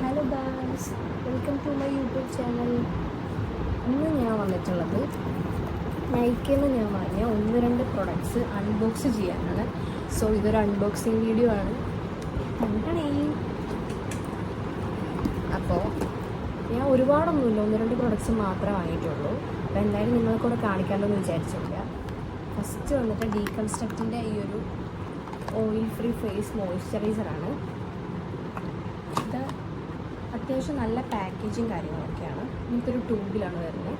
Hello guys, welcome to my YouTube channel. ഇന്ന് ഞാൻ വന്നിട്ടുള്ളത് നൈക്കിൽ നിന്ന് ഞാൻ വാങ്ങിയ 1-2 പ്രൊഡക്ട്സ് അൺബോക്സ് ചെയ്യാനാണ്. സോ ഇതൊരു അൺബോക്സിങ് വീഡിയോ ആണ്. അപ്പോൾ ഞാൻ ഒരുപാടൊന്നുമില്ല, 1-2 പ്രൊഡക്ട്സ് മാത്രമേ വാങ്ങിയിട്ടുള്ളൂ. അപ്പോൾ എന്തായാലും നിങ്ങൾക്കൂടെ കാണിക്കാമല്ലോ എന്ന് വിചാരിച്ചില്ല. ഫസ്റ്റ് വന്നിട്ട് ഡീകൺസ്ട്രക്റ്റിൻ്റെ ഈ ഒരു ഓയിൽ ഫ്രീ ഫേസ് മോയ്സ്ചറൈസറാണ്. ഇത് അത്യാവശ്യം നല്ല പാക്കേജിങ് കാര്യങ്ങളൊക്കെയാണ്. ഇങ്ങനത്തൊരു ട്യൂബിലാണ് വരുന്നത്.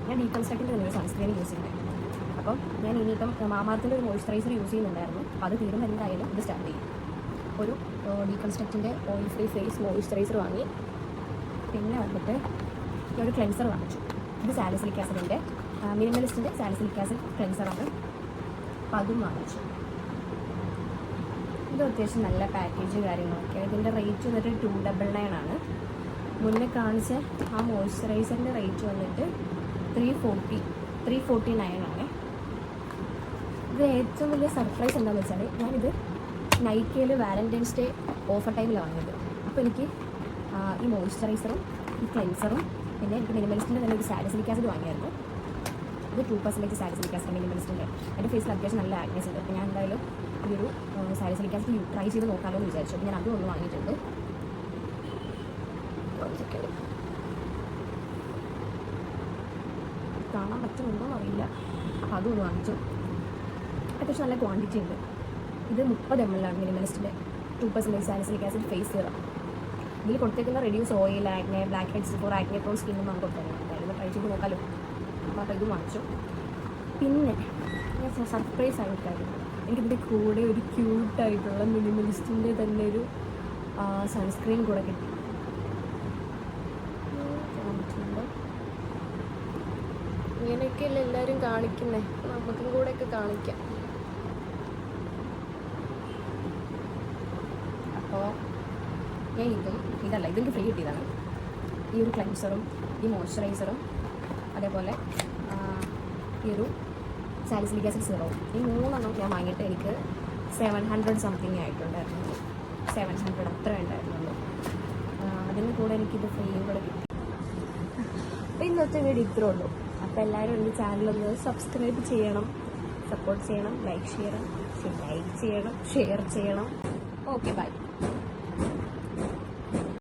ഞാൻ ഡീകൺസ്ട്രക്റ്റിൻ്റെ തന്നെ ഒരു സൺസ്ക്രീൻ യൂസ് ചെയ്യുന്നത്. അപ്പം ഞാൻ ഇനിയിപ്പം മാമാർത്തിൻ്റെ ഒരു മോയ്സ്ചറൈസർ യൂസ് ചെയ്യുന്നുണ്ടായിരുന്നു. അപ്പോൾ അത് തീരുമ്പോൾ എന്തായാലും ഇത് സ്റ്റാർട്ട് ചെയ്യും. ഒരു ഡീകൺസ്ട്രക്റ്റിൻ്റെ ഓയിൽ ഫ്രീ ഫേസ് മോയ്സ്ചറൈസർ വാങ്ങി. പിന്നെ വന്നിട്ട് ഒരു ക്ലെൻസർ വാങ്ങിച്ചു. ഇത് സാലിസിലിക് ആസിഡിൻ്റെ മിനിമലിസ്റ്റിൻ്റെ സാലിസിലിക് ആസിഡ് ക്ലെൻസറാണ്. അപ്പോൾ അതും വാങ്ങിച്ചു. ഇത് അത്യാവശ്യം നല്ല പാക്കേജ് കാര്യങ്ങളൊക്കെയാണ്. ഇതിൻ്റെ റേറ്റ് വന്നിട്ട് 299 ആണ്. മുന്നേ കാണിച്ച ആ മോയ്സ്ചറൈസറിൻ്റെ റേറ്റ് വന്നിട്ട് 349 ആണ്. ഇത് ഏറ്റവും വലിയ സർപ്രൈസ് എന്താണെന്ന് വെച്ചാൽ, ഞാനിത് നൈക്കയിൽ വാലൻറ്റൈൻസ് ഡേ ഓഫർ ടൈമിലാണ് വാങ്ങിയത്. അപ്പോൾ എനിക്ക് ഈ മോയ്സ്ചറൈസറും ഈ ക്ലെൻസറും പിന്നെ എനിക്ക് മിനിമലിസ്റ്റിൻ്റെ തന്നെ ഒരു സാലിസിലിക് ആസിഡ് വാങ്ങിയായിരുന്നു. ഇത് 2% സാലിസിലിക് ആസിഡ് മിനിമലിസ്റ്റിൻ്റെ. എൻ്റെ ഫേസിൽ അത്യാവശ്യം നല്ല ആക്നെസ് ഉണ്ട്. അപ്പോൾ ഞാൻ എന്തായാലും ഈ ഒരു സാലിസിലിക് ആസിഡ് ട്രൈ ചെയ്ത് നോക്കാമല്ലോ എന്ന് വിചാരിച്ചു. അപ്പോൾ ഞാൻ അതും ഒന്ന് വാങ്ങിയിട്ടുണ്ട്. കാണാൻ പറ്റുന്നുണ്ടോ അറിയില്ല. അപ്പോൾ അതും ഒന്ന് വാങ്ങിച്ചു. അത്യാവശ്യം നല്ല ക്വാണ്ടിറ്റി ഉണ്ട്. ഇത് 30 ml ആണ് മിനിമലിസ്റ്റിൻ്റെ 2% സാലിസിലിക് ആസിഡ് ഫേസ് സിറം. ഇതിൽ കൊടുത്തേക്കുന്ന reduce oil, acne, blackheads for acne prone സ്കിന്നും നമുക്ക് കൊടുത്തേക്കണം. എന്തായാലും ട്രൈ ചെയ്ത് നോക്കാമല്ലോ. അപ്പോൾ ഇതും വാങ്ങിച്ചു. പിന്നെ ഞാൻ സർപ്രൈസ് ആയിട്ടായിരുന്നു, എനിക്കിതിൻ്റെ കൂടെ ഒരു ക്യൂട്ടായിട്ടുള്ള മിനിമലിസ്റ്റിൻ്റെ തന്നെ ഒരു സൺസ്ക്രീൻ കൂടെ കിട്ടി. ഇങ്ങനെയൊക്കെയല്ലേ എല്ലാവരും കാണിക്കുന്നേ, നമുക്കും കൂടെയൊക്കെ കാണിക്കാം. അപ്പോൾ ഞാൻ ഇതെനിക്ക് ഫ്രീ കിട്ടിയതാണ്. ഈ ഒരു ക്ലെൻസറും ഈ മോയ്സ്ചറൈസറും അതേപോലെ ഈ ഒരു സാലിസിലിക് ആസിഡ് സിറവും, ഈ 3 ഞാൻ വാങ്ങിയിട്ട് എനിക്ക് 700 സംതിങ് ആയിട്ടുണ്ടായിരുന്നു. 700 അത്ര ഉണ്ടായിരുന്നുള്ളൂ. അതിന് കൂടെ എനിക്കിത് ഫ്രീയും കൂടെ കിട്ടി. അപ്പോൾ ഇന്നത്തെ വീഡിയോ ഇത്രേ ഉള്ളൂ. അപ്പോൾ എല്ലാവരും എൻ്റെ ചാനലൊന്ന് സബ്സ്ക്രൈബ് ചെയ്യണം, സപ്പോർട്ട് ചെയ്യണം, ലൈക്ക് ചെയ്യണം, ഷെയർ ചെയ്യണം. Okay, by.